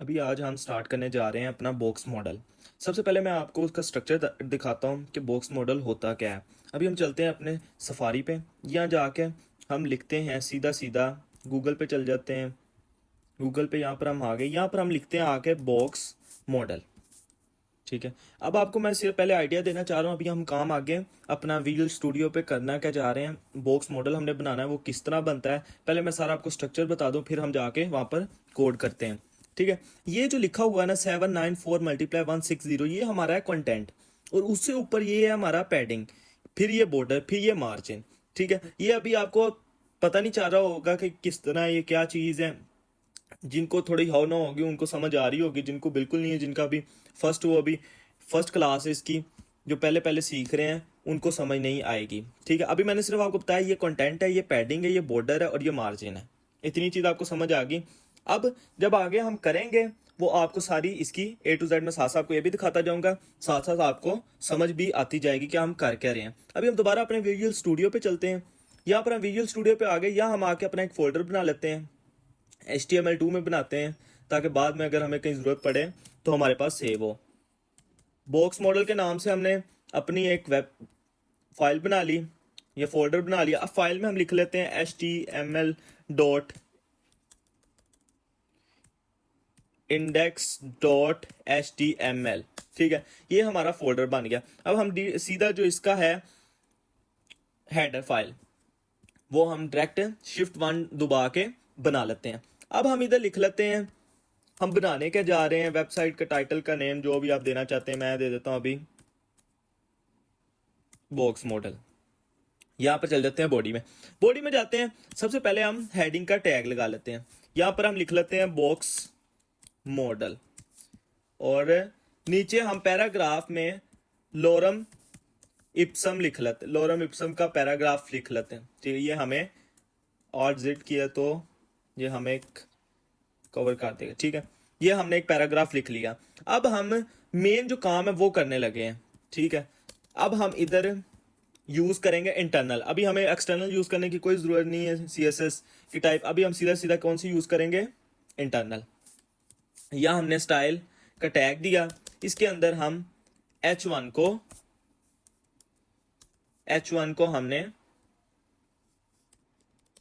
अभी आज हम स्टार्ट करने जा रहे हैं अपना बॉक्स मॉडल। सबसे पहले मैं आपको उसका स्ट्रक्चर दिखाता हूँ कि बॉक्स मॉडल होता क्या है। अभी हम चलते हैं अपने सफारी पे, यहाँ जाके हम लिखते हैं सीधा सीधा, गूगल पे चल जाते हैं। गूगल पे यहाँ पर हम आ गए, यहाँ पर हम लिखते हैं आके बॉक्स मॉडल। ठीक है। अब आपको मैं सिर्फ पहले आइडिया देना चाह रहा हूँ, अभी हम काम आगे अपना विजुअल स्टूडियो पे करना क्या जा रहे हैं। बॉक्स मॉडल हमने बनाना है, वो किस तरह बनता है पहले मैं सारा आपको स्ट्रक्चर बता दूं, फिर हम जाके वहां पर कोड करते हैं। ठीक है। ये जो लिखा हुआ है ना 794 × 160, ये हमारा है कंटेंट, और उससे ऊपर ये है हमारा पैडिंग, फिर ये बॉर्डर, फिर ये मार्जिन। ठीक है। ये अभी आपको पता नहीं चल रहा होगा कि किस तरह ये क्या चीज़ है। जिनको थोड़ी हाव ना होगी उनको समझ आ रही होगी, जिनको बिल्कुल नहीं है, जिनका अभी अभी फर्स्ट क्लास है इसकी, जो पहले पहले सीख रहे हैं उनको समझ नहीं आएगी। ठीक है। अभी मैंने सिर्फ आपको बताया ये कंटेंट है, ये पैडिंग है, ये बॉर्डर है और ये मार्जिन है। इतनी चीज आपको समझ आ गई। अब जब आगे हम करेंगे वो आपको सारी इसकी A to Z में साथ साथ आपको ये भी दिखाता जाऊंगा, साथ साथ आपको समझ भी आती जाएगी कि हम कर क्या रहे हैं। अभी हम दोबारा अपने विजुअल स्टूडियो पे चलते हैं। यहाँ पर हम विजुअल स्टूडियो पे आ गए, यहाँ हम आके अपना एक फोल्डर बना लेते हैं, HTML2 में बनाते हैं, ताकि बाद में अगर हमें कहीं ज़रूरत पड़े तो हमारे पास सेव हो। बॉक्स मॉडल के नाम से हमने अपनी एक वेब फाइल बना ली, ये फोल्डर बना लिया। अब फाइल में हम लिख लेते हैं HTML.index.html। ठीक है। ये हमारा फोल्डर बन गया। अब हम सीधा जो इसका है हेडर फाइल, वो हम डायरेक्ट Shift 1 दबा के बना लेते हैं। अब हम इधर लिख लेते हैं, हम बनाने के जा रहे हैं वेबसाइट का टाइटल का नेम जो भी आप देना चाहते हैं, मैं दे देता हूं अभी बॉक्स मॉडल। यहाँ पर चल जाते हैं बॉडी में। बॉडी में जाते हैं, सबसे पहले हम हेडिंग का टैग लगा लेते हैं। यहाँ पर हम लिख लेते हैं बॉक्स मॉडल, और नीचे हम पैराग्राफ में लोरम इप्सम लिख लेते हैं, लोरम इप्सम का पैराग्राफ लिख लेते हैं। ठीक है। ये हमें और जिट किया तो ये हमें कवर कर देगा। ठीक है। ये हमने एक पैराग्राफ लिख लिया। अब हम मेन जो काम है वो करने लगे हैं। ठीक है। अब हम इधर यूज करेंगे इंटरनल, अभी हमें एक्सटर्नल यूज करने की कोई जरूरत नहीं है CSS की टाइप। अभी हम सीधा सीधा कौन सी यूज करेंगे, इंटरनल। या हमने स्टाइल का टैग दिया, इसके अंदर हम H1 को हमने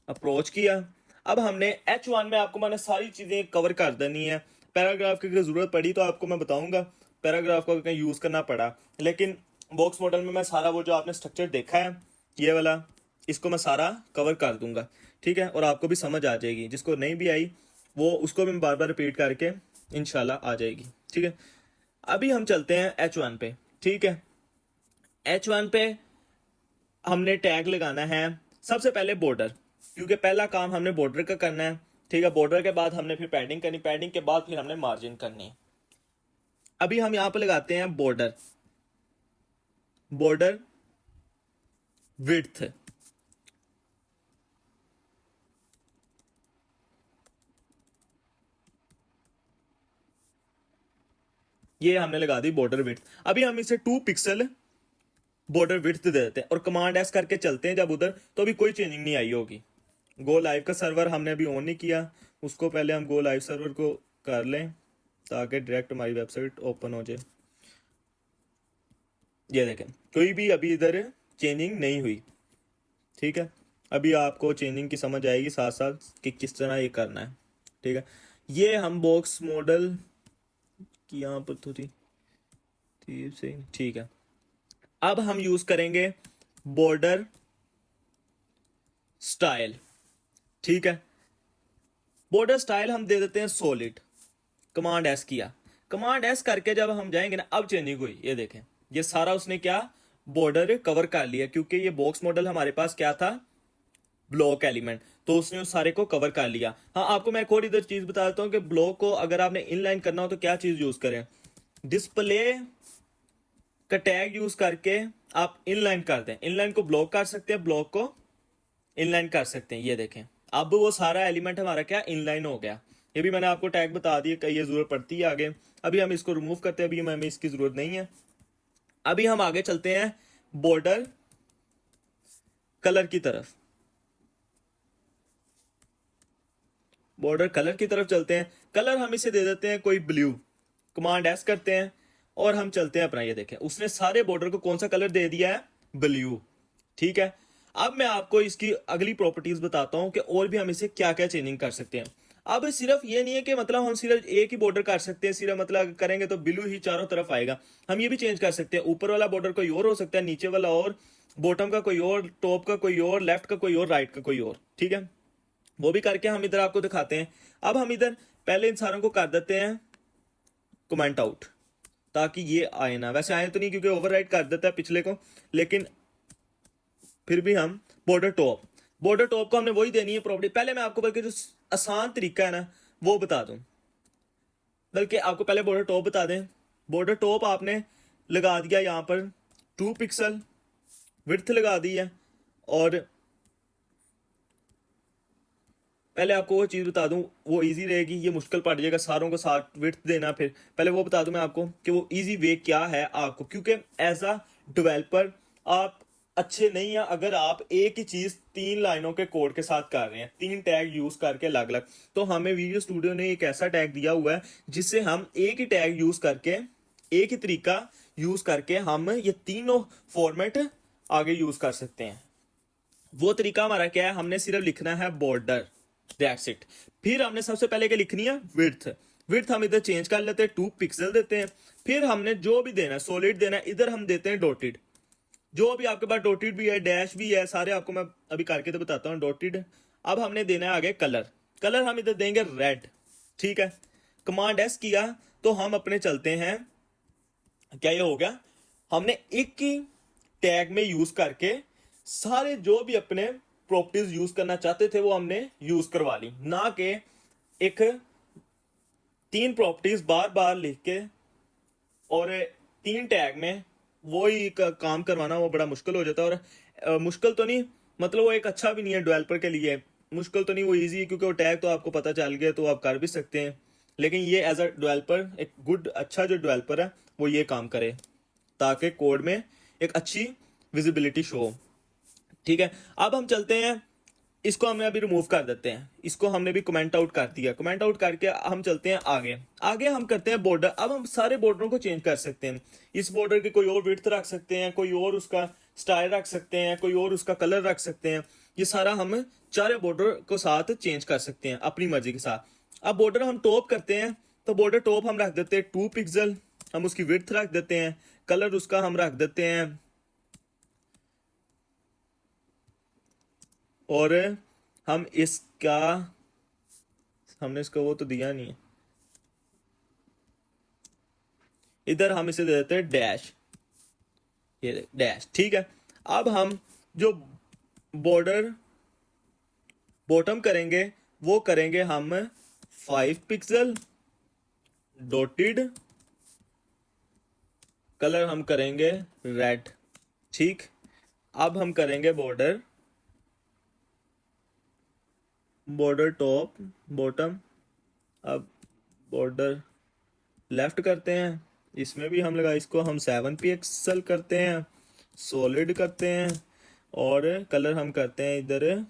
अप्रोच किया। अब हमने H1 में आपको मैंने सारी चीजें कवर कर देनी है। पैराग्राफ की अगर जरूरत पड़ी तो आपको मैं बताऊंगा, पैराग्राफ को कहीं यूज करना पड़ा, लेकिन बॉक्स मॉडल में मैं सारा वो जो आपने स्ट्रक्चर देखा है ये वाला, इसको मैं सारा कवर कर दूंगा। ठीक है। और आपको भी समझ आ जाएगी, जिसको नहीं भी आई वो उसको भी मैं बार बार रिपीट करके इंशाल्लाह आ जाएगी। ठीक है। अभी हम चलते हैं H1 पे। ठीक है। H1 पे हमने टैग लगाना है सबसे पहले बॉर्डर, क्योंकि पहला काम हमने बॉर्डर का करना है। ठीक है। बॉर्डर के बाद हमने फिर पैडिंग करनी, पैडिंग के बाद फिर हमने मार्जिन करनी है। अभी हम यहां पे लगाते हैं बॉर्डर, बॉर्डर विड्थ। ये हमने लगा दी बॉर्डर विड्थ। अभी हम इसे 2 पिक्सल बॉर्डर विड्थ दे देते हैं और कमांड एस करके चलते हैं जब उधर, तो अभी कोई चेंजिंग नहीं आई होगी। गो लाइव का सर्वर हमने अभी ऑन नहीं किया, उसको पहले हम गो लाइव सर्वर को कर लें ताकि डायरेक्ट हमारी वेबसाइट ओपन हो जाए। ये देखें, कोई भी अभी इधर चेंजिंग नहीं हुई। ठीक है। अभी आपको चेंजिंग की समझ आएगी साथ साथ कि किस तरह ये करना है। ठीक है। ये हम बॉक्स मॉडल की यहाँ पर थोड़ी सही, ठीक है। अब हम यूज करेंगे बॉर्डर स्टाइल। ठीक है। बॉर्डर स्टाइल हम दे देते हैं सॉलिड, कमांड एस किया, कमांड एस करके जब हम जाएंगे ना, अब चेंजिंग हुई। ये देखें, ये सारा उसने क्या बॉर्डर कवर कर लिया, क्योंकि ये बॉक्स मॉडल हमारे पास क्या था, ब्लॉक एलिमेंट, तो उसने उस सारे को कवर कर लिया। हाँ, आपको मैं एक और इधर चीज बता देता हूँ कि ब्लॉक को अगर आपने इनलाइन करना हो तो क्या चीज यूज करें, डिस्प्ले का टैग यूज करके आप इनलाइन कर दें। इनलाइन को ब्लॉक कर सकते हैं, ब्लॉक को इनलाइन कर सकते हैं। ये देखें, अब वो सारा एलिमेंट हमारा क्या इनलाइन हो गया। ये भी मैंने आपको टैग बता दिया, कहीं ये जरूरत पड़ती है आगे। अभी हम इसको रिमूव करते हैं, अभी हमें इसकी जरूरत नहीं है। अभी हम आगे चलते हैं बॉर्डर कलर की तरफ। बॉर्डर कलर की तरफ चलते हैं। कलर हम इसे दे देते हैं कोई ब्लू, कमांड एस करते हैं और हम चलते हैं अपना, ये देखें उसने सारे बॉर्डर को कौन सा कलर दे दिया है, ब्लू। ठीक है, अब मैं आपको इसकी अगली प्रॉपर्टीज बताता हूं कि और भी हम इसे क्या क्या चेंजिंग कर सकते हैं। अब सिर्फ ये नहीं है कि मतलब हम सिर्फ एक ही बॉर्डर कर सकते हैं, सिर्फ मतलब करेंगे तो ब्लू ही चारों तरफ आएगा। हम ये भी चेंज कर सकते हैं, ऊपर वाला बॉर्डर कोई और हो सकता है, नीचे वाला और, बॉटम का कोई और, टॉप का कोई और, लेफ्ट का कोई और, राइट का कोई और। ठीक है, वो भी करके हम इधर आपको दिखाते हैं। अब हम इधर पहले इन सारों को कर देते हैं कमेंट आउट, ताकि ये आए ना, वैसे आए तो नहीं क्योंकि ओवरराइट कर देता है पिछले को, लेकिन फिर भी हम बॉर्डर टॉप, बॉर्डर टॉप को हमने वही देनी है प्रॉपर्टी। पहले मैं आपको बल्कि जो आसान तरीका है ना वो बता दूं, बल्कि आपको पहले बॉर्डर टॉप बता दें। बॉर्डर टॉप आपने लगा दिया यहाँ पर 2 पिक्सल विड्थ लगा दी है, और पहले आपको वो चीज़ बता दूं, वो इजी रहेगी, ये मुश्किल पड़ जाएगा सारों को साथ विड्थ देना। फिर पहले वो बता दूं मैं आपको कि वो इजी वे क्या है आपको, क्योंकि एज अ डेवलपर आप अच्छे नहीं है अगर आप एक ही चीज़ 3 लाइनों के कोड के साथ कर रहे हैं, 3 टैग यूज करके अलग अलग। तो हमें विजुअल स्टूडियो ने एक ऐसा टैग दिया हुआ है जिससे हम एक ही टैग यूज करके, एक ही तरीका यूज करके हम ये तीनों फॉर्मेट आगे यूज कर सकते हैं। वो तरीका हमारा क्या है, हमने सिर्फ लिखना है बॉर्डर, दैट्स इट। फिर हमने सबसे पहले क्या लिखनी है, विड्थ। विड्थ हम इधर चेंज कर लेते हैं, 2 पिक्सल देते हैं। फिर हमने जो भी देना है, सॉलिड देना है, इधर हम देते हैं डॉटेड। जो भी आपके पास डॉटेड भी है, डैश भी है, सारे आपको मैं अभी करके तो बताता हूँ डॉटेड। अब हमने देना है आगे कलर, कलर हम इधर देंगे रेड। ठीक है, कमांड एस किया तो हम अपने चलते हैं, क्या ये हो गया, हमने एक ही टैग में यूज करके सारे जो भी अपने प्रॉपर्टीज यूज करना चाहते थे वो हमने यूज करवा ली, ना कि एक 3 प्रॉपर्टीज बार बार लिख के और 3 टैग में वही काम करवाना, वो बड़ा मुश्किल हो जाता है। और मुश्किल तो नहीं, मतलब वो एक अच्छा भी नहीं है डेवलपर के लिए, मुश्किल तो नहीं, वो इजी है क्योंकि वो टैग तो आपको पता चल गया तो आप कर भी सकते हैं। लेकिन ये एज अ डेवलपर एक गुड, अच्छा जो डेवलपर है वो ये काम करे ताकि कोड में एक अच्छी विजिबिलिटी शो हो। ठीक है, अब हम चलते हैं, इसको हमने अभी रिमूव कर देते हैं, इसको हमने भी कमेंट आउट कर दिया। कमेंट आउट करके हम चलते हैं आगे, आगे हम करते हैं बॉर्डर। अब हम सारे बॉर्डरों को चेंज कर सकते हैं, इस बॉर्डर की कोई और विड्थ रख सकते हैं, कोई और उसका स्टाइल रख सकते हैं, कोई और उसका कलर रख सकते हैं। ये सारा हम चारे बॉर्डर को साथ चेंज कर सकते हैं अपनी मर्जी के साथ। अब बॉर्डर हम टॉप करते हैं, तो बॉर्डर टॉप हम रख देते हैं 2 पिक्सल, हम उसकी विड्थ रख देते हैं, कलर उसका हम रख देते हैं, और हम इसका, हमने इसका वो तो दिया नहीं है, इधर हम इसे दे देते हैं डैश, ये डैश। ठीक है, अब हम जो बॉर्डर बॉटम करेंगे वो करेंगे हम 5 पिक्सल डॉटेड, कलर हम करेंगे रेड। ठीक, अब हम करेंगे बॉर्डर, बॉर्डर टॉप बॉटम, अब बॉर्डर लेफ्ट करते हैं, इसमें भी हम लगा, इसको हम 7 पिक्सल करते हैं, सॉलिड करते हैं, और कलर हम करते हैं इधर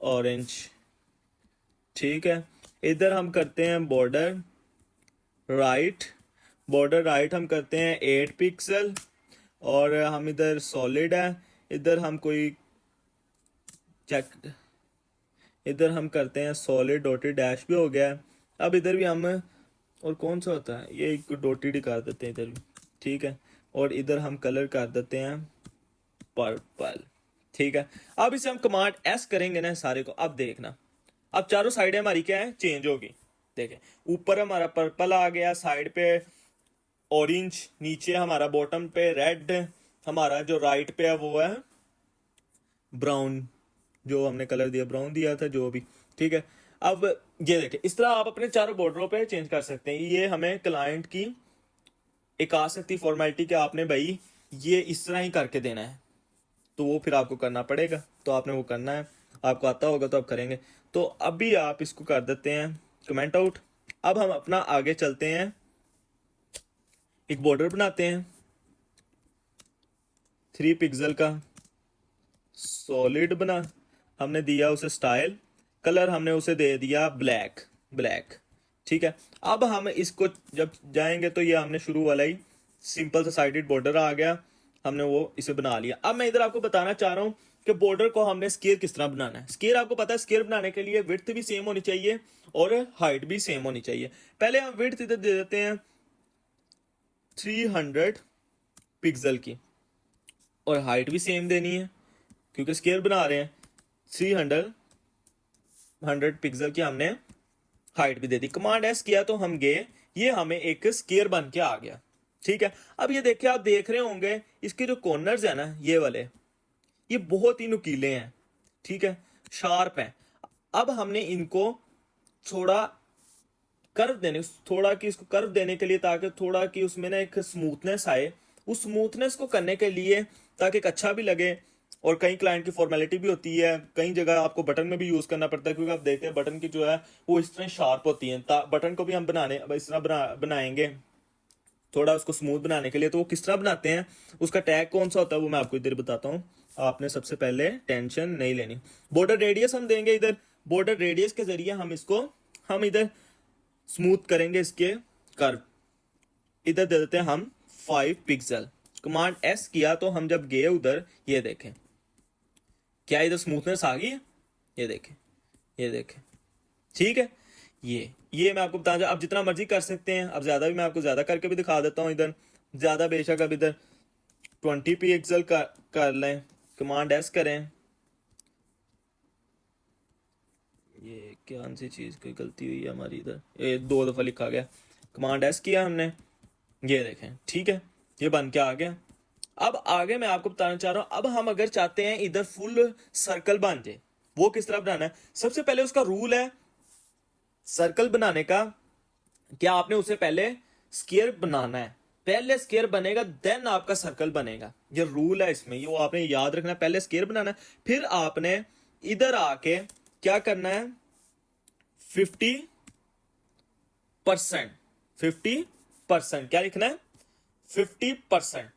ऑरेंज। ठीक है, इधर हम करते हैं बॉर्डर राइट, बॉर्डर राइट हम करते हैं 8 पिक्सल, और हम इधर सॉलिड है, इधर हम कोई चेक, इधर हम करते हैं सॉलिड डॉटेड डैश भी हो गया है। अब इधर भी हम, और कौन सा होता है ये, एक डॉटेड ही कर देते हैं इधर भी। ठीक है, और इधर हम कलर कर देते हैं पर्पल। ठीक है, अब इसे हम कमांड एस करेंगे ना सारे को, अब देखना, अब चारों साइडें हमारी क्या है, चेंज होगी। देखें, ऊपर हमारा पर्पल आ गया, साइड पे ऑरेंज, नीचे हमारा बॉटम पे रेड, हमारा जो राइट पे है वो है ब्राउन, जो हमने कलर दिया ब्राउन दिया था जो भी। ठीक है, अब ये देखें, इस तरह आप अपने चारों बॉर्डरों पे चेंज कर सकते हैं। ये हमें क्लाइंट की एक आ सकती फॉर्मेलिटी कि आपने भाई ये इस तरह ही करके देना है, तो वो फिर आपको करना पड़ेगा, तो आपने वो करना है, आपको आता होगा तो आप करेंगे। तो अभी आप इसको कर देते हैं कमेंट आउट। अब हम अपना आगे चलते हैं, एक बॉर्डर बनाते हैं 3 पिक्सल का, सॉलिड बना, हमने दिया उसे स्टाइल, कलर हमने उसे दे दिया ब्लैक। ब्लैक। ठीक है, अब हम इसको जब जाएंगे तो ये हमने शुरू वाला ही सिंपल सा साइडेड बॉर्डर आ गया, हमने वो इसे बना लिया। अब मैं इधर आपको बताना चाह रहा हूँ कि बॉर्डर को हमने स्केयर किस तरह बनाना है। स्केयर आपको पता है, स्केयर बनाने के लिए विड्थ भी सेम होनी चाहिए और हाइट भी सेम होनी चाहिए। पहले हम विड्थ इधर दे देते हैं 300 पिक्सल की, और हाइट भी सेम देनी है क्योंकि स्केयर बना रहे हैं। 300 पिक्सल की हमने हाइट भी दे दी। कमांड एस किया तो हम गए, ये हमें एक स्केयर बन के आ गया। ठीक है, अब ये देखिए, आप देख रहे होंगे इसके जो कॉर्नर्स है ना, ये वाले, ये बहुत ही नुकीले हैं। ठीक है, शार्प हैं। अब हमने इनको थोड़ा कर्व देने, थोड़ा कि इसको कर्व देने के लिए, ताकि थोड़ा कि उसमें ना एक स्मूथनेस आए, उस स्मूथनेस को करने के लिए, ताकि एक अच्छा भी लगे। और कई क्लाइंट की फॉर्मेलिटी भी होती है, कई जगह आपको बटन में भी यूज करना पड़ता है, क्योंकि आप देखते हैं बटन की जो है वो इस तरह शार्प होती है। बटन को भी हम इस तरह बनाएंगे थोड़ा उसको स्मूथ बनाने के लिए। तो वो किस तरह बनाते हैं, उसका टैग कौन सा होता है, वो मैं आपको इधर बताता हूँ। आपने सबसे पहले टेंशन नहीं लेनी। बॉर्डर रेडियस हम देंगे इधर, बॉर्डर रेडियस के जरिए हम इधर स्मूथ करेंगे इसके कर्व। इधर दे देते हैं हम 5 पिक्सल। कमांड एस किया तो हम जब गए उधर, ये देखें क्या इधर स्मूथनेस आ गई है, ये देखें, ये देखें। ठीक है, ये मैं आपको बता, आप जितना मर्जी कर सकते हैं। अब ज्यादा भी मैं आपको ज्यादा करके भी दिखा देता हूँ इधर, ज्यादा बेशक अब इधर 20 पिक्सल कर लें। कमांड एस करें, ये क्या सी चीज कोई गलती हुई है हमारी, इधर ये 2 दफा लिखा गया। कमांड एस किया हमने, ये देखें। ठीक है, ये बन के आ गया। अब आगे मैं आपको बताना चाह रहा हूं, अब हम अगर चाहते हैं इधर फुल सर्कल बन जाए, वो किस तरह बनाना है। सबसे पहले उसका रूल है सर्कल बनाने का, क्या आपने उससे पहले स्केयर बनाना है। पहले स्केयर बनेगा देन आपका सर्कल बनेगा, ये रूल है इसमें, ये वो आपने याद रखना है। पहले स्केयर बनाना है, फिर आपने इधर आके क्या करना है, 50%। 50% क्या लिखना है, 50%।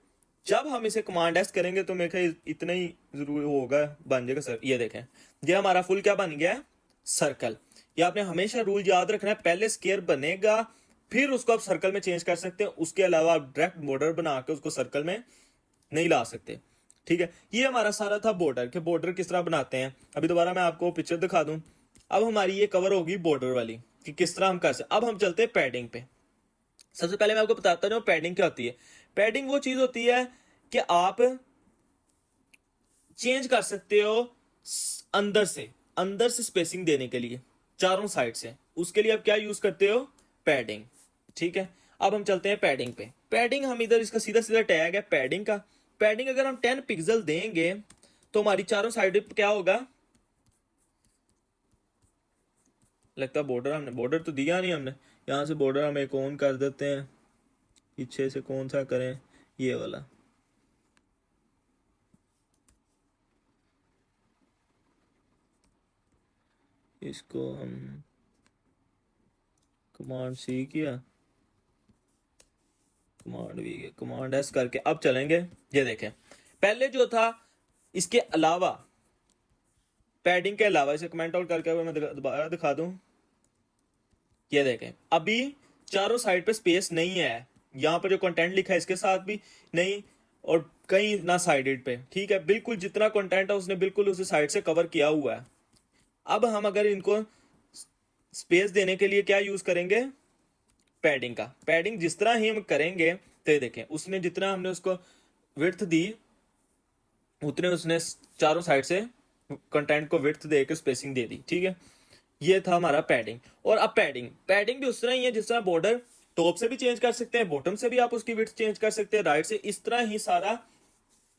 जब हम इसे कमांड एस करेंगे तो मेरे ख्याल इतना ही जरूर होगा, बन जाएगा सर। ये देखें, ये हमारा फुल क्या बन गया है, सर्कल। ये आपने हमेशा रूल याद रखना है, पहले स्केयर बनेगा फिर उसको आप सर्कल में चेंज कर सकते हैं। उसके अलावा आप डायरेक्ट बॉर्डर बना के उसको सर्कल में नहीं ला सकते। ठीक है, ये हमारा सारा था बॉर्डर के, बॉर्डर किस तरह बनाते हैं। अभी दोबारा मैं आपको पिक्चर दिखा दूं। अब हमारी ये कवर होगी बॉर्डर वाली कि किस तरह हम कर सकते। अब हम चलते हैं पैडिंग पे। सबसे पहले मैं आपको बताता हूँ पैडिंग क्या होती है। पैडिंग वो चीज होती है कि आप चेंज कर सकते हो अंदर से स्पेसिंग देने के लिए, चारों साइड से। उसके लिए आप क्या यूज करते हो, पैडिंग। ठीक है, अब हम चलते हैं पैडिंग पे। पैडिंग हम इधर, इसका सीधा सीधा टैग है पैडिंग का। पैडिंग अगर हम 10 पिक्सल देंगे तो हमारी चारों साइड पे क्या होगा, लगता है बॉर्डर तो दिया नहीं हमने। यहां से बॉर्डर हम एक ऑन कर देते हैं, पीछे से कौन सा करें, ये वाला। इसको हम कमांड सी किया, कमांड एस करके अब चलेंगे। ये देखें, पहले जो था इसके अलावा, पैडिंग के अलावा, इसे कमेंट आउट करके मैं दोबारा दिखा दूं। ये देखें, अभी चारों साइड पे स्पेस नहीं है। यहां पर जो कंटेंट लिखा है इसके साथ भी नहीं, और कहीं ना साइडेड पे। ठीक है, बिल्कुल जितना कंटेंट है उसने बिल्कुल उसी साइड से कवर किया हुआ है। अब हम अगर इनको स्पेस देने के लिए क्या यूज करेंगे, पैडिंग का। पैडिंग जिस तरह ही हम करेंगे तो ये देखें, उसने जितना हमने उसको विड्थ दी उतने उसने चारों साइड से कंटेंट को विड्थ देकर स्पेसिंग दे दी। ठीक है, ये था हमारा पैडिंग। और अब पैडिंग भी उस तरह ही है जिस तरह बॉर्डर टॉप से भी चेंज कर सकते हैं, बॉटम से भी आप उसकी विड्थ चेंज कर सकते हैं, राइट से। इस तरह ही सारा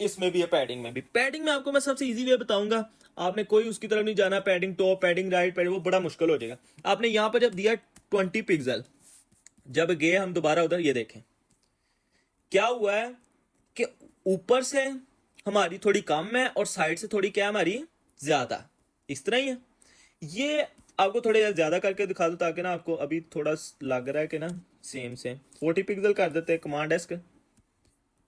इसमें भी है, पैडिंग में भी। पैडिंग में आपको मैं सबसे इजी वे बताऊंगा, आपने कोई उसकी तरफ नहीं जाना, padding top, padding right, padding वो बड़ा मुश्किल हो जाएगा। आपने यहां पर जब दिया 20 पिक्सल, जब गए हम दोबारा उधर, ये देखें क्या हुआ है कि ऊपर से हमारी थोड़ी कम है और साइड से थोड़ी क्या हमारी ज्यादा, इस तरह ही है। ये आपको थोड़े ज्यादा करके दिखा दो ताकि ना आपको अभी थोड़ा लग रहा है कि ना सेम 40 पिक्सल कर देते हैं, कमांड एस का।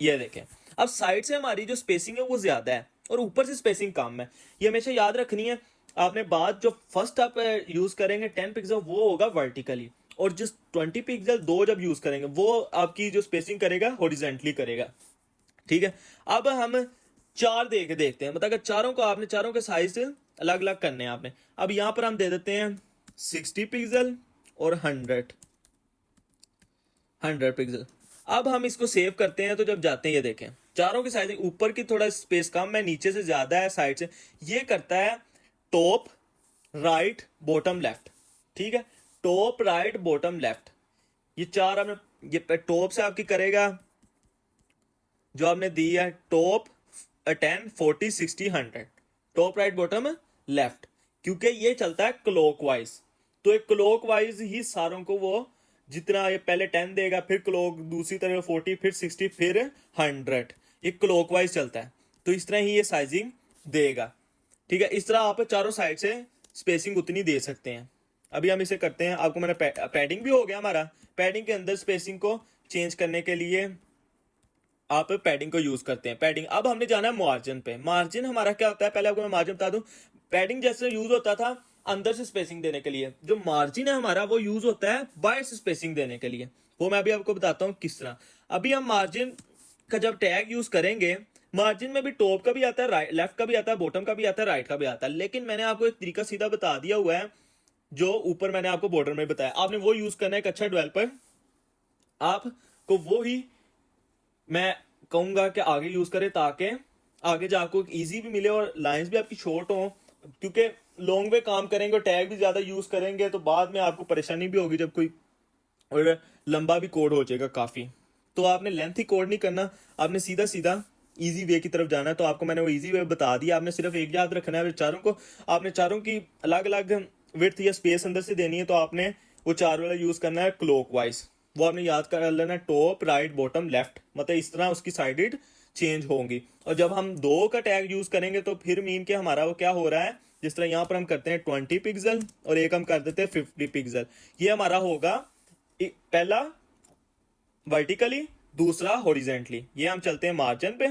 ये देखें, अब साइड से हमारी जो स्पेसिंग है वो ज्यादा है और ऊपर से स्पेसिंग कम है। ये हमेशा याद रखनी है आपने बाद जो फर्स्ट आप यूज करेंगे 10 पिक्सल वो होगा वर्टिकली, और जिस 20 पिक्सल दो जब यूज करेंगे वो आपकी जो स्पेसिंग करेगा हॉरिजॉन्टली करेगा। ठीक है, अब हम चार देखते हैं, मतलब अगर चारों को आपने चारों के साइज अलग अलग करने हैं आपने। अब यहां पर हम दे देते हैं 60 पिक्सल और 100 पिक्सल। अब हम इसको सेव करते हैं, तो जब जाते हैं ये देखें चारों की साइज ऊपर की थोड़ा स्पेस कम है, नीचे से ज्यादा है, साइड से। ये करता है टॉप राइट बॉटम लेफ्ट। ठीक है, टॉप राइट बॉटम लेफ्ट, ये चार आपने, ये टॉप से आपकी करेगा जो आपने दी है top 10 40 60 100, top right bottom left, क्योंकि ये चलता है क्लॉकवाइज। तो एक क्लॉकवाइज ही सारों को वो जितना ये पहले 10 देगा, फिर क्लॉक दूसरी तरफ 40, फिर 60, फिर 100, ये क्लॉकवाइज चलता है। तो इस तरह ही ये साइजिंग देगा। ठीक है, इस तरह आप चारों साइड से स्पेसिंग उतनी दे सकते हैं। अभी हम इसे करते हैं, आपको मैंने पैडिंग भी हो गया हमारा। पैडिंग के अंदर स्पेसिंग को चेंज करने के लिए आप पैडिंग को यूज करते हैं। पैडिंग, अब हमने जाना है मार्जिन पे। मार्जिन हमारा क्या होता है, पहले आपको मैं मार्जिन बता दूं। पैडिंग जैसे यूज होता था अंदर से स्पेसिंग देने के लिए, जो मार्जिन है हमारा वो यूज होता है बाहर से स्पेसिंग देने के लिए। वो मैं अभी आपको बताता हूँ किस तरह। अभी हम मार्जिन का जब टैग यूज करेंगे, मार्जिन में भी टॉप का भी आता है, राइट लेफ्ट का भी आता है, बॉटम का भी आता है, राइट का भी आता है। लेकिन मैंने आपको एक तरीका सीधा बता दिया हुआ है, जो ऊपर मैंने आपको बॉर्डर में बताया, आपने वो यूज करना है। एक अच्छा डेवलपर आपको वो ही मैं कहूंगा कि आगे यूज करें, ताकि आगे जाकर इजी भी मिले और लाइंस भी आपकी शॉर्ट हो। क्योंकि लॉन्ग वे काम करेंगे और टैग भी ज्यादा यूज करेंगे तो बाद में आपको परेशानी भी होगी जब कोई, और लंबा भी कोड हो जाएगा काफी। तो आपने लेंथ ही कोड नहीं करना, आपने सीधा सीधा इजी वे की तरफ जाना है। तो आपको मैंने वो इजी वे बता दिया, आपने सिर्फ एक याद रखना है, चारों को आपने चारों की अलग अलग विड्थ या स्पेस अंदर से देनी है। तो आपने वो चार वाला यूज करना है क्लॉकवाइज, वो आपने याद कर लेना, टॉप राइट बॉटम लेफ्ट, मतलब इस तरह उसकी साइडेड चेंज होंगी। और जब हम दो का टैग यूज करेंगे तो फिर मीन के हमारा वो क्या हो रहा है, जिस तरह यहां पर हम करते हैं 20 पिक्सल और एक हम कर देते हैं 50 पिक्सल, ये हमारा होगा पहला वर्टिकली, दूसरा हॉरिजेंटली। ये हम चलते हैं मार्जिन पे,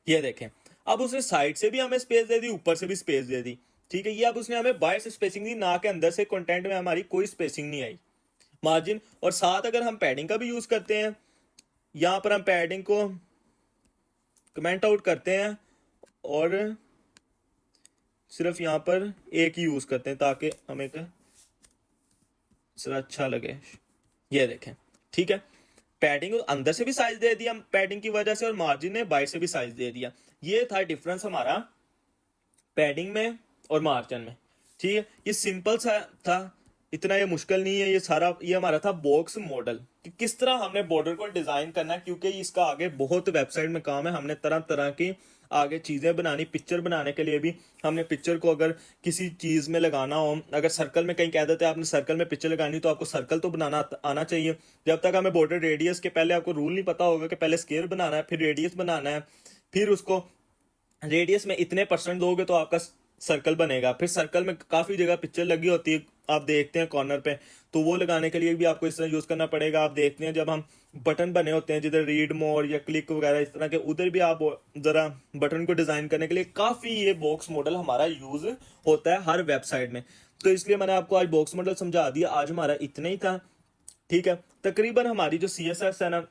ये देखें अब उसने साइड से भी हमें स्पेस दे दी, ऊपर से भी स्पेस दे दी। ठीक है, ये अब उसने हमें बाहर से स्पेसिंग दी, ना के अंदर से कंटेंट में हमारी कोई स्पेसिंग नहीं आई। मार्जिन और साथ अगर हम पैडिंग का भी यूज करते हैं, यहां पर हम पैडिंग को कमेंट आउट करते हैं और सिर्फ यहां पर एक ही यूज करते हैं ताकि हमें जरा अच्छा लगे। ये देखें, ठीक है, पैडिंग अंदर से भी साइज दे दिया पैडिंग की वजह से, और मार्जिन ने बाहर से भी साइज दे दिया। ये था डिफरेंस हमारा पैडिंग में और मार्जिन में। ठीक है, ये सिंपल सा था, इतना ये मुश्किल नहीं है। ये सारा ये हमारा था बॉक्स मॉडल कि किस तरह हमने बॉर्डर को डिजाइन करना है, क्योंकि इसका आगे बहुत वेबसाइट में काम है। हमने तरह तरह की आगे चीजें बनानी, पिक्चर बनाने के लिए भी हमने पिक्चर को अगर किसी चीज में लगाना हो, अगर सर्कल में कहीं कह देते हैं आपने सर्कल में पिक्चर लगानी, तो आपको सर्कल तो बनाना आना चाहिए। जब तक हमें बॉर्डर रेडियस के पहले आपको रूल नहीं पता होगा कि पहले स्केयर बनाना है, फिर रेडियस बनाना है, फिर उसको रेडियस में इतने परसेंट दोगे तो आपका सर्कल बनेगा। फिर सर्कल में काफी जगह पिक्चर लगी होती है, आप देखते हैं कॉर्नर पे, तो वो लगाने के लिए भी आपको इस तरह यूज करना पड़ेगा। आप देखते हैं जब हम बटन बने होते हैं जिधर रीड मोर या क्लिक वगैरह इस तरह के, उधर भी आप जरा बटन को डिजाइन करने के लिए काफी ये बॉक्स मॉडल हमारा यूज होता है हर वेबसाइट में। तो इसलिए मैंने आपको आज बॉक्स मॉडल समझा दिया। आज हमारा इतना ही था। ठीक है, तकरीबन हमारी जो CSS है ना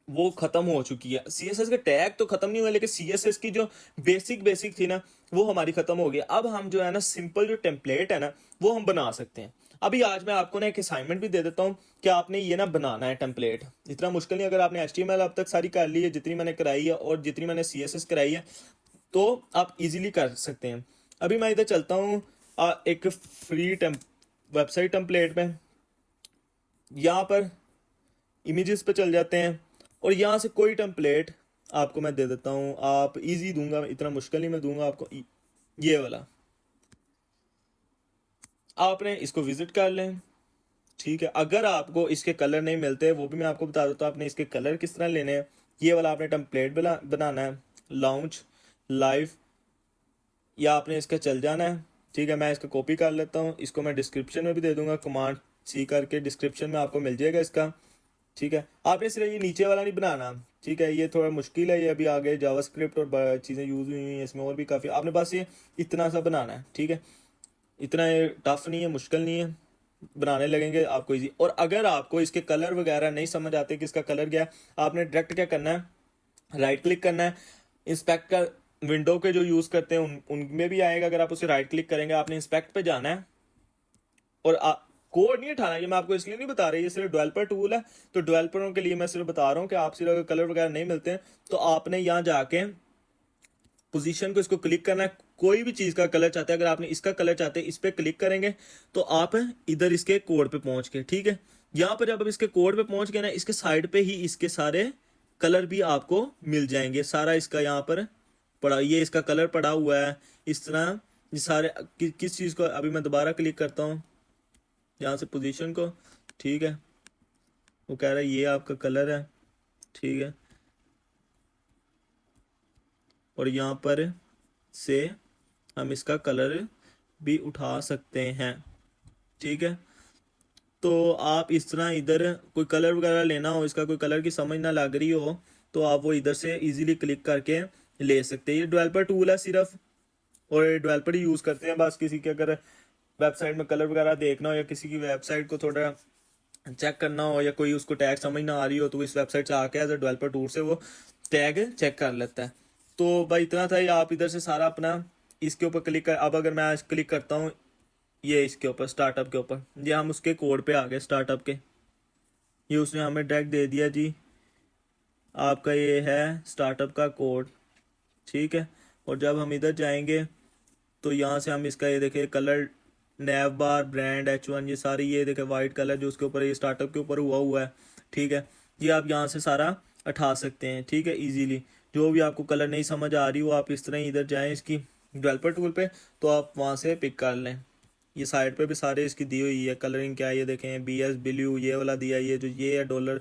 वो खत्म हो चुकी है। CSS के टैग तो खत्म नहीं हुए, लेकिन CSS की जो बेसिक थी ना वो हमारी खत्म हो गई। अब हम जो है ना सिंपल जो टेम्पलेट है ना वो हम बना सकते हैं। अभी आज मैं आपको ना एक असाइनमेंट भी दे देता हूँ कि आपने ये ना बनाना है टेम्पलेट। इतना मुश्किल नहीं, अगर आपने HTML अब तक सारी कर ली है जितनी मैंने कराई है और जितनी मैंने CSS कराई है, तो आप इजीली कर सकते हैं। अभी मैं इधर चलता हूँ एक फ्री वेबसाइट टेम्पलेट में, यहाँ पर इमेजेस पे चल जाते हैं और यहाँ से कोई टेम्पलेट आपको मैं दे देता हूँ। आप इजी दूंगा, इतना मुश्किल नहीं मैं दूंगा आपको। ये वाला आपने इसको विजिट कर लें। ठीक है, अगर आपको इसके कलर नहीं मिलते वो भी मैं आपको बता देता हूँ आपने इसके कलर किस तरह लेने हैं। ये वाला आपने टेम्पलेट बनाना है, लॉन्च लाइव, या आपने इसका चल जाना है। ठीक है, मैं इसका कॉपी कर लेता हूँ, इसको मैं डिस्क्रिप्शन में भी दे दूंगा, Command C करके डिस्क्रिप्शन में आपको मिल जाएगा इसका। ठीक है, आपने सिर्फ ये नीचे वाला नहीं बनाना। ठीक है, ये थोड़ा मुश्किल है, ये अभी आगे जावास्क्रिप्ट और चीज़ें यूज़ हुई हैं इसमें, और भी काफ़ी आपने बस ये इतना सा बनाना है। ठीक है, इतना ये टफ नहीं है, मुश्किल नहीं है, बनाने लगेंगे आपको इजी। और अगर आपको इसके कलर वगैरह नहीं समझ आते कि इसका कलर क्या है, आपने डायरेक्ट क्या करना है, राइट क्लिक करना है। इंस्पेक्ट का विंडो के जो यूज़ करते हैं उनमें भी आएगा, अगर आप उसे राइट क्लिक करेंगे आपने इंस्पेक्ट पे जाना है और कोड नहीं उठाना। ये मैं आपको इसलिए नहीं बता रही, ये सिर्फ डेवलपर टूल है, तो डेवलपरों के लिए मैं सिर्फ बता रहा हूँ कि आप सिर्फ अगर कलर वगैरह नहीं मिलते हैं तो आपने यहाँ जाके पोजीशन को इसको क्लिक करना है। कोई भी चीज़ का कलर चाहते हैं, अगर आपने इसका कलर चाहते हैं इस पर क्लिक करेंगे तो आप इधर इसके कोड पे पहुंच गए। ठीक है, यहाँ पर जब आप इसके कोड पे पहुंच गए ना, इसके साइड पे ही इसके सारे कलर भी आपको मिल जाएंगे। सारा इसका यहाँ पर पड़ा, ये इसका कलर पड़ा हुआ है इस तरह। ये सारे किस चीज़ को, अभी मैं दोबारा क्लिक करता हूँ यहाँ से पोजीशन को। ठीक है, वो कह रहा है ये आपका कलर है। ठीक है, और यहाँ पर से हम इसका कलर भी उठा सकते हैं। ठीक है, तो आप इस तरह इधर कोई कलर वगैरह लेना हो, इसका कोई कलर की समझ ना लग रही हो तो आप वो इधर से इजीली क्लिक करके ले सकते हैं। ये डेवलपर टूल है सिर्फ, और डेवलपर ही यूज़ करते हैं बस। किसी के अगर वेबसाइट में कलर वगैरह देखना हो या किसी की वेबसाइट को थोड़ा चेक करना हो या कोई उसको टैग समझ ना आ रही हो तो इस वेबसाइट से आके एज अ डेवलपर टूल से वो टैग चेक कर लेता है। तो भाई इतना था, ये आप इधर से सारा अपना इसके ऊपर क्लिक कर। अब अगर मैं क्लिक करता हूँ ये इसके ऊपर स्टार्टअप के ऊपर, ये हम उसके कोड पे आ गए स्टार्टअप के। ये उसने हमें डायरेक्ट दे दिया जी, आपका ये है स्टार्टअप का कोड। ठीक है, और जब हम इधर जाएंगे तो यहाँ से हम इसका ये देखें कलर, नैव बार, ब्रांड, H1, ये सारी ये देखें वाइट कलर जो उसके ऊपर ये स्टार्टअप के ऊपर हुआ है। ठीक है, ये आप यहाँ से सारा उठा सकते हैं। ठीक है, इजीली जो भी आपको कलर नहीं समझ आ रही हो आप इस तरह इधर जाएं इसकी डेवलपर टूल पे तो आप वहाँ से पिक कर लें। ये साइड पे भी सारे इसकी दी हुई है कलरिंग, क्या ये देखें BS ब्लू ये वाला दिया, ये जो ये है डॉलर,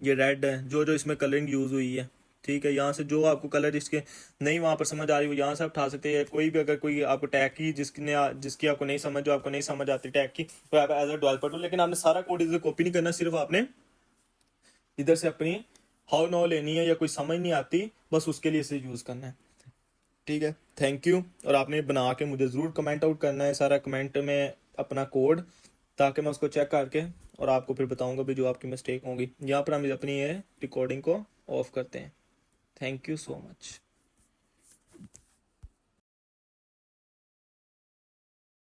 ये रेड है, जो जो इसमें कलरिंग यूज़ हुई है। ठीक है, यहाँ से जो आपको कलर इसके नहीं वहाँ पर समझ आ रही हो यहाँ से आप उठा सकते हैं। कोई भी अगर कोई आपको टैग की जिसकी आपको नहीं समझ, जो आपको नहीं समझ आती टैग की, तो आप एज अ डेवलपर टूल, लेकिन आपने सारा कोड इधर कॉपी नहीं करना, सिर्फ आपने इधर से अपनी हाउ नो लेनी है या कोई समझ नहीं आती बस उसके लिए इसे यूज़ करना है। ठीक है, थैंक यू। और आपने बना के मुझे ज़रूर कमेंट आउट करना है सारा, कमेंट में अपना कोड, ताकि मैं उसको चेक करके और आपको फिर बताऊंगा भी जो आपकी मिस्टेक होंगी। यहाँ पर हम अपनी ये रिकॉर्डिंग को ऑफ करते हैं। Thank you so much.